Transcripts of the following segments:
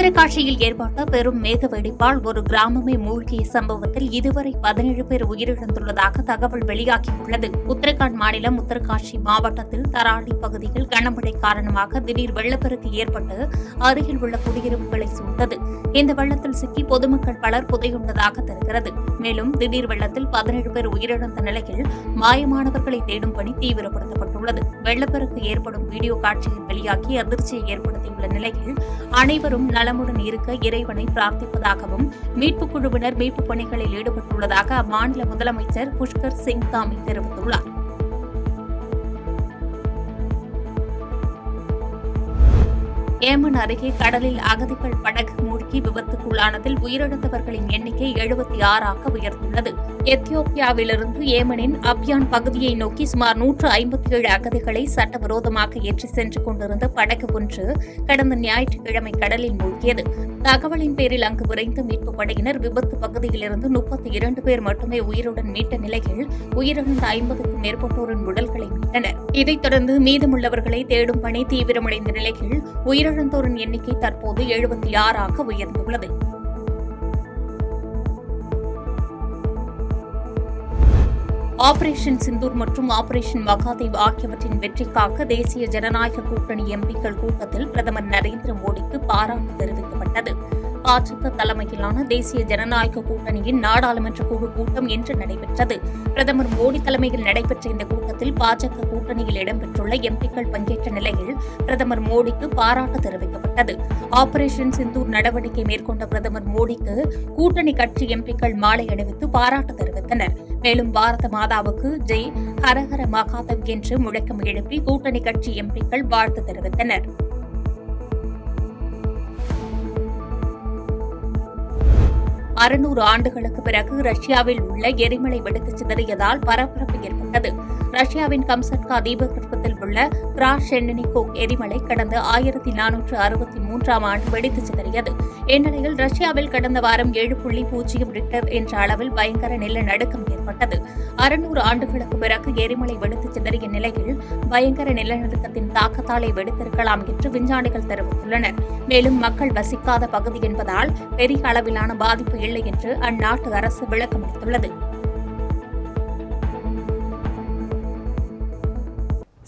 உத்தரகாஷியில் ஏற்பட்ட பெரும் மேக வெடிப்பால் ஒரு கிராமமே மூழ்கிய சம்பவத்தில் இதுவரை 17 பேர் உயிரிழந்துள்ளதாக தகவல் வெளியாகியுள்ளது. உத்தரகாண்ட் மாநிலம் உத்தரகாஷி மாவட்டத்தில் தராளி பகுதியில் கனமழை காரணமாக திடீர் வெள்ளப்பெருக்கு ஏற்பட்டு அருகில் உள்ள குடியிருப்புகளை சூழ்ந்தது. இந்த வெள்ளத்தில் சிக்கி பொதுமக்கள் பலர் புதையுண்டதாக தெரிகிறது. மேலும் திடீர் வெள்ளத்தில் 17 பேர் உயிரிழந்த நிலையில் மாயமானவர்களை தேடும் பணி தீவிரப்படுத்தப்பட்டுள்ளது. வெள்ளப்பெருக்கு ஏற்படும் வீடியோ காட்சியில் வெளியாகி அதிர்ச்சியை ஏற்படுத்தியுள்ள நிலையில் அனைவரும் நலமுடன் இருக்க இறைவனை பிரார்த்திப்பதாகவும் மீட்புக் குழுவினர் மீட்புப் பணிகளில் ஈடுபட்டுள்ளதாக அம்மாநில முதலமைச்சர் புஷ்கர் சிங் தாமி தெரிவித்துள்ளார். ஏமன் அருகே கடலில் அகதிகள் படகு மூழ்கி விபத்துக்குள்ளானதில் உயிரிழந்தவர்களின் எண்ணிக்கை 76 உயர்ந்துள்ளது. எத்தியோப்பியாவிலிருந்து ஏமனின் அப்யான் பகுதியை நோக்கி சுமார் 157 அகதிகளை சட்டவிரோதமாக ஏற்றி சென்று கொண்டிருந்த படகு ஒன்று கடந்த ஞாயிற்றுக்கிழமை கடலில் மூழ்கியது. தகவலின் பேரில் அங்கு விரைந்த மீட்புப் படையினர் விபத்து பகுதியிலிருந்து 32 பேர் மட்டுமே உயிருடன் மீட்ட நிலையில் உயிரிழந்த 50க்கும் மேற்பட்டோரின் உடல்களை மீட்டனர். இதைத் தொடர்ந்து மீதமுள்ளவர்களை தேடும் பணி தீவிரமடைந்த நிலையில் உயிரிழந்தோரின் எண்ணிக்கை தற்போது 76 உயர்ந்துள்ளது. ஆபரேஷன் சிந்தூர் மற்றும் ஆபரேஷன் மகாதேவ் ஆகியவற்றின் வெற்றிக்காக தேசிய ஜனநாயக கூட்டணி எம்பிக்கள் கூட்டத்தில் பிரதமர் நரேந்திர மோடிக்கு பாராட்டு தெரிவிக்கப்பட்டது. பாஜக தலைமையிலான தேசிய ஜனநாயக கூட்டணியின் நாடாளுமன்ற குழு கூட்டம் இன்று நடைபெற்றது. பிரதமர் மோடி தலைமையில் நடைபெற்ற இந்த கூட்டத்தில் பாஜக கூட்டணியில் இடம்பெற்றுள்ள எம்பிக்கள் பங்கேற்ற நிலையில் பிரதமர் மோடிக்கு பாராட்டு தெரிவிக்கப்பட்டது. ஆபரேஷன் சிந்தூர் நடவடிக்கை மேற்கொண்ட பிரதமர் மோடிக்கு கூட்டணி கட்சி எம்பிக்கள் மாலை அணிவித்து பாராட்டு தெரிவித்தனர். மேலும் பாரத மாதாவுக்கு ஜெய், ஹரஹர மகாதேவ் என்று முழக்கம் எழுப்பி கூட்டணி கட்சி எம்பிக்கள் வாழ்த்து தெரிவித்தனர். 600 ஆண்டுகளுக்கு பிறகு ரஷ்யாவில் உள்ள எரிமலை வெடித்து சிதறியதால் பரபரப்பு ஏற்பட்டது. ரஷ்யாவின் கம்சட்கா தீபகற்பத்தில் உள்ள கிராஷென்னிகோவ் எரிமலை கடந்த 1463 ஆண்டு வெடித்து சிதறியது. இந்நிலையில் ரஷ்யாவில் கடந்த வாரம் 7.0 ரிக்டர் என்ற அளவில் பயங்கர நிலநடுக்கம் ஏற்பட்டது. 600 ஆண்டுகளுக்கு பிறகு எரிமலை வெடித்து சிதறிய நிலையில் பயங்கர நிலநடுக்கத்தின் தாக்கத்தாலே வெடித்திருக்கலாம் என்று விஞ்ஞானிகள் தெரிவித்துள்ளனர். மேலும் மக்கள் வசிக்காத பகுதி என்பதால் பெரிய அளவிலான பாதிப்பு இல்லை என்று அந்நாட்டு அரசு விளக்கமளித்துள்ளது.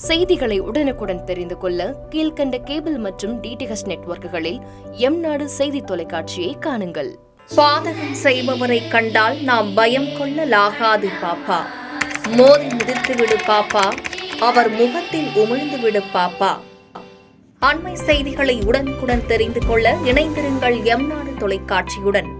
செய்திகளை உடனுக்குடன் தெரிந்து கொள்ள கீழ்கண்ட கேபிள் மற்றும் டிடிஎச் நெட்வொர்க்குகளில் எம்நாடு செய்தி தொலைக்காட்சியை காணுங்கள். பாதகம் செய்பவரை கண்டால் நாம் பயம் கொள்ளலாகாது பாப்பா. மோதி மிதித்துவிடு பாப்பா, அவர் முகத்தில் உமிழ்ந்துவிடு பாப்பா. அண்மை செய்திகளை உடனுக்குடன் தெரிந்து கொள்ள இணைந்திருங்கள் எம்நாடு தொலைக்காட்சியுடன்.